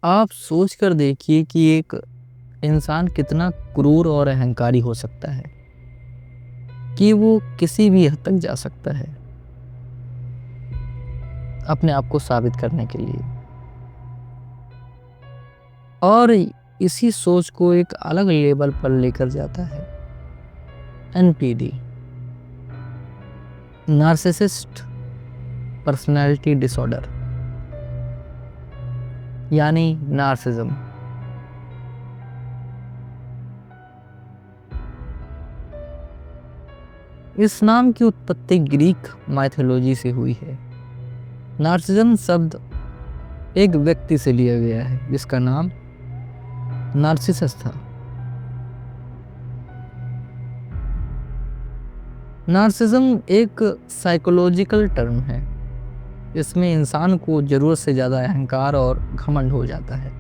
आप सोच कर देखिए कि एक इंसान कितना क्रूर और अहंकारी हो सकता है कि वो किसी भी हद तक जा सकता है अपने आप को साबित करने के लिए। और इसी सोच को एक अलग लेवल पर लेकर जाता है एनपीडी, नार्सिसिस्ट पर्सनालिटी डिसऑर्डर, यानी नार्सिज्म। इस नाम की उत्पत्ति ग्रीक माइथोलॉजी से हुई है। नार्सिज्म शब्द एक व्यक्ति से लिया गया है जिसका नाम नार्सिसस था। नार्सिज्म एक साइकोलॉजिकल टर्म है। इसमें इंसान को जरूरत से ज़्यादा अहंकार और घमंड हो जाता है।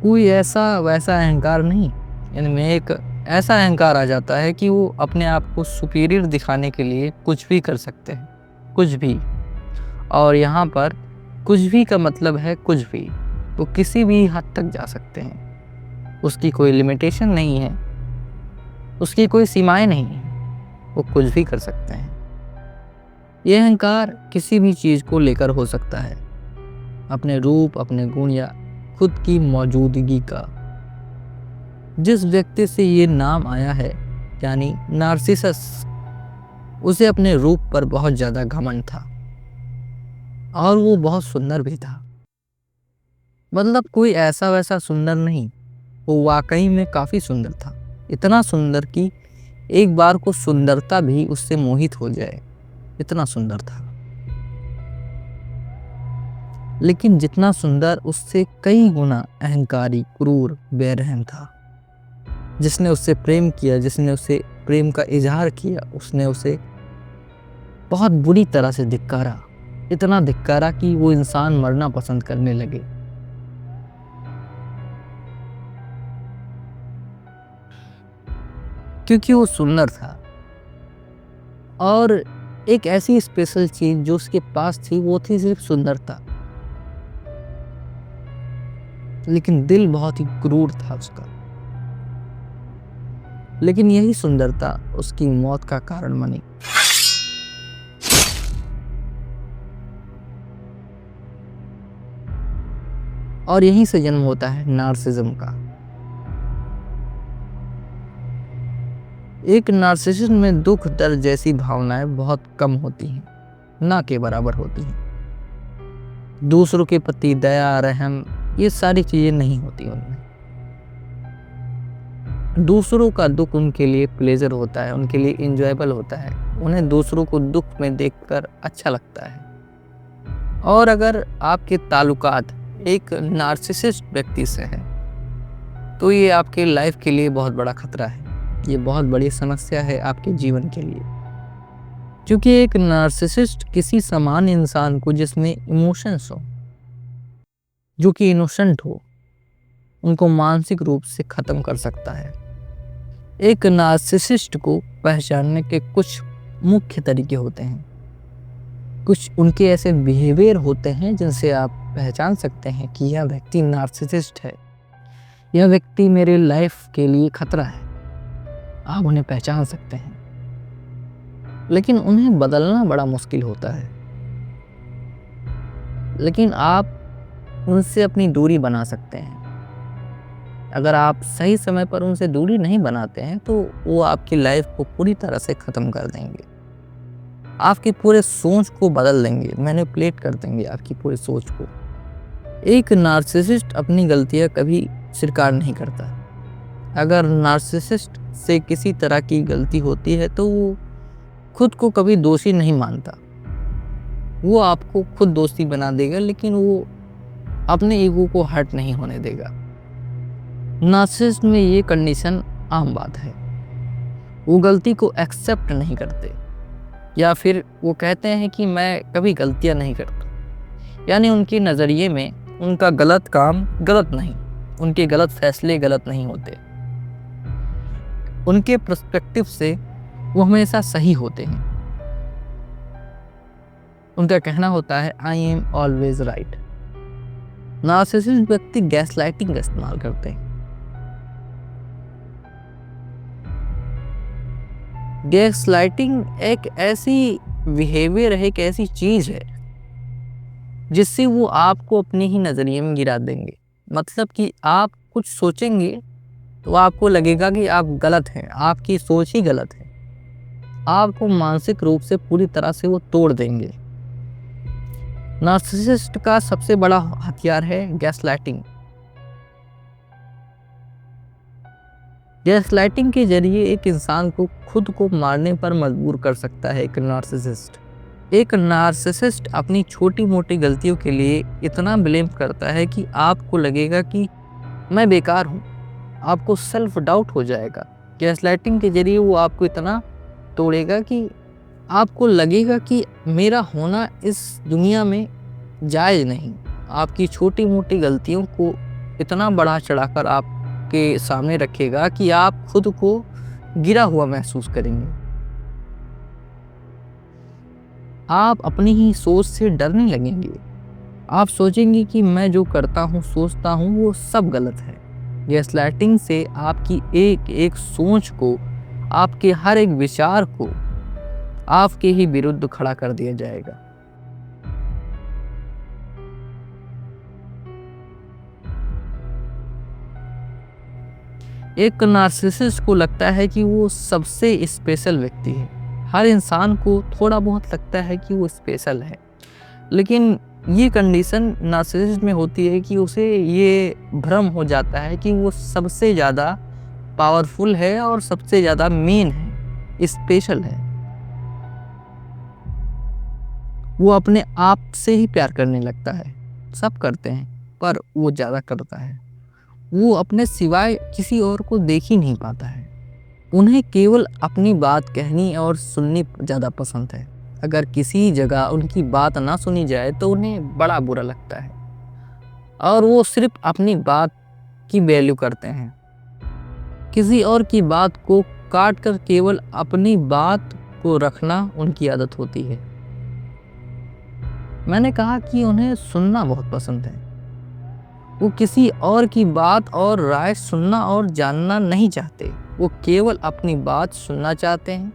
कोई ऐसा वैसा अहंकार नहीं, इनमें एक ऐसा अहंकार आ जाता है कि वो अपने आप को सुपीरियर दिखाने के लिए कुछ भी कर सकते हैं, कुछ भी। और यहाँ पर कुछ भी का मतलब है कुछ भी, वो किसी भी हद तक जा सकते हैं। उसकी कोई लिमिटेशन नहीं है, उसकी कोई सीमाएं नहीं है, वो कुछ भी कर सकते हैं। यह अहंकार किसी भी चीज़ को लेकर हो सकता है, अपने रूप, अपने गुण या खुद की मौजूदगी का। जिस व्यक्ति से ये नाम आया है यानी नार्सिसस, उसे अपने रूप पर बहुत ज़्यादा घमंड था और वो बहुत सुंदर भी था। मतलब कोई ऐसा वैसा सुंदर नहीं, वो वाकई में काफ़ी सुंदर था। इतना सुंदर कि एक बार को सुंदरता भी उससे मोहित हो जाए, इतना सुंदर था। लेकिन जितना सुंदर उससे कई गुना अहंकारी, क्रूर, बेरहम था। जिसने उससे प्रेम किया, जिसने उससे प्रेम का इजहार किया, उसने उसे बहुत बुरी तरह से धिक्कारा। इतना धिक्कारा कि वो इंसान मरना पसंद करने लगे। क्योंकि वो सुंदर था और एक ऐसी स्पेशल चीज जो उसके पास थी वो थी सिर्फ सुंदरता। लेकिन दिल बहुत ही क्रूर था उसका। लेकिन यही सुंदरता उसकी मौत का कारण बनी। और यहीं से जन्म होता है नार्सिज्म का। एक नार्सिसिस्ट में दुख, दर्द जैसी भावनाएं बहुत कम होती हैं, ना के बराबर होती हैं। दूसरों के प्रति दया, रहम, ये सारी चीजें नहीं होती उनमें। दूसरों का दुख उनके लिए प्लेजर होता है, उनके लिए इंजॉयबल होता है। उन्हें दूसरों को दुख में देखकर अच्छा लगता है। और अगर आपके ताल्लुकात एक नार्सिसिस्ट व्यक्ति से है तो ये आपके लाइफ के लिए बहुत बड़ा खतरा है। ये बहुत बड़ी समस्या है आपके जीवन के लिए। क्योंकि एक नार्सिसिस्ट किसी सामान्य इंसान को जिसमें इमोशंस हो, जो कि इनोसेंट हो, उनको मानसिक रूप से खत्म कर सकता है। एक नार्सिसिस्ट को पहचानने के कुछ मुख्य तरीके होते हैं। कुछ उनके ऐसे बिहेवियर होते हैं जिनसे आप पहचान सकते हैं कि यह व्यक्ति नार्सिसिस्ट है, यह व्यक्ति मेरे लाइफ के लिए खतरा है। आप उन्हें पहचान सकते हैं, लेकिन उन्हें बदलना बड़ा मुश्किल होता है। लेकिन आप उनसे अपनी दूरी बना सकते हैं। अगर आप सही समय पर उनसे दूरी नहीं बनाते हैं तो वो आपकी लाइफ को पूरी तरह से ख़त्म कर देंगे, आपकी पूरे सोच को बदल देंगे, मैनिपुलेट कर देंगे आपकी पूरी सोच को। एक नार्सिसिस्ट अपनी गलतियां कभी स्वीकार नहीं करता। अगर नार्सिसिस्ट से किसी तरह की गलती होती है तो वो खुद को कभी दोषी नहीं मानता। वो आपको खुद दोषी बना देगा, लेकिन वो अपने ईगो को हर्ट नहीं होने देगा। नार्सिसिस्ट में ये कंडीशन आम बात है। वो गलती को एक्सेप्ट नहीं करते, या फिर वो कहते हैं कि मैं कभी गलतियां नहीं करता। यानी उनके नज़रिए में उनका गलत काम गलत नहीं, उनके गलत फैसले गलत नहीं होते। उनके पर्सपेक्टिव से वो हमेशा सही होते हैं। उनका कहना होता है I am always right. Narcissist व्यक्ति गैसलाइटिंग का इस्तेमाल करते हैं। गैसलाइटिंग एक ऐसी बिहेवियर है, एक ऐसी चीज है जिससे वो आपको अपने ही नजरिए में गिरा देंगे। मतलब कि आप कुछ सोचेंगे तो आपको लगेगा कि आप गलत हैं, आपकी सोच ही गलत है। आपको मानसिक रूप से पूरी तरह से वो तोड़ देंगे। नार्सिसिस्ट का सबसे बड़ा हथियार है गैसलाइटिंग। गैसलाइटिंग के जरिए एक इंसान को खुद को मारने पर मजबूर कर सकता है एक नार्सिसिस्ट अपनी छोटी मोटी गलतियों के लिए इतना ब्लेम करता है कि आपको लगेगा कि मैं बेकार हूँ। आपको सेल्फ डाउट हो जाएगा। गैसलाइटिंग के जरिए वो आपको इतना तोड़ेगा कि आपको लगेगा कि मेरा होना इस दुनिया में जायज़ नहीं। आपकी छोटी मोटी गलतियों को इतना बढ़ा चढ़ाकर आपके सामने रखेगा कि आप खुद को गिरा हुआ महसूस करेंगे। आप अपनी ही सोच से डरने लगेंगे। आप सोचेंगे कि मैं जो करता हूँ, सोचता हूँ, वो सब गलत है। गैसलाइटिंग से आपकी एक एक सोच को, आपके हर एक विचार को आपके ही विरुद्ध खड़ा कर दिया जाएगा। एक नार्सिसिस्ट को लगता है कि वो सबसे स्पेशल व्यक्ति है। हर इंसान को थोड़ा बहुत लगता है कि वो स्पेशल है, लेकिन ये कंडीशन नार्सिसिस्ट में होती है कि उसे ये भ्रम हो जाता है कि वो सबसे ज़्यादा पावरफुल है और सबसे ज़्यादा मेन है, स्पेशल है। वो अपने आप से ही प्यार करने लगता है। सब करते हैं पर वो ज़्यादा करता है। वो अपने सिवाय किसी और को देख ही नहीं पाता है। उन्हें केवल अपनी बात कहनी और सुननी ज़्यादा पसंद है। अगर किसी जगह उनकी बात ना सुनी जाए तो उन्हें बड़ा बुरा लगता है और वो सिर्फ अपनी बात की वैल्यू करते हैं। किसी और की बात को काट कर केवल अपनी बात को रखना उनकी आदत होती है। मैंने कहा कि उन्हें सुनना बहुत पसंद है। वो किसी और की बात और राय सुनना और जानना नहीं चाहते। वो केवल अपनी बात सुनना चाहते हैं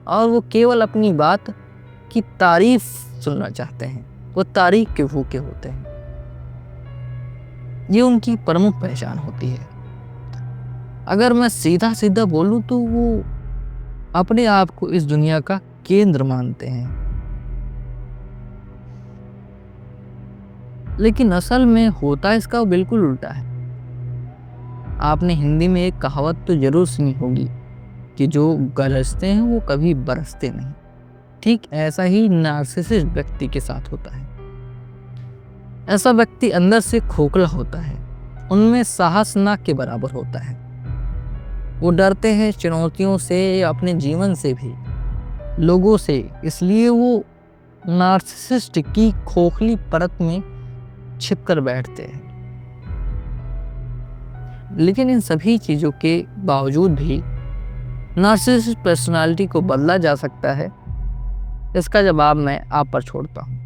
और वो केवल अपनी बात की तारीफ सुनना चाहते हैं। वो तारीफ के भूखे होते हैं। ये उनकी प्रमुख पहचान होती है। अगर मैं सीधा सीधा बोलूं तो वो अपने आप को इस दुनिया का केंद्र मानते हैं, लेकिन असल में होता इसका बिल्कुल उल्टा है। आपने हिंदी में एक कहावत तो जरूर सुनी होगी कि जो गरजते हैं वो कभी बरसते नहीं। ठीक ऐसा ही नार्सिसिस्ट व्यक्ति के साथ होता है। ऐसा व्यक्ति अंदर से खोखला होता है। उनमें साहस ना के बराबर होता है। वो डरते हैं चुनौतियों से, अपने जीवन से भी, लोगों से। इसलिए वो नार्सिसिस्ट की खोखली परत में छिपकर बैठते हैं। लेकिन इन सभी चीज़ों के बावजूद भी नार्सिसिस्ट पर्सनालिटी को बदला जा सकता है। इसका जवाब मैं आप पर छोड़ता हूँ।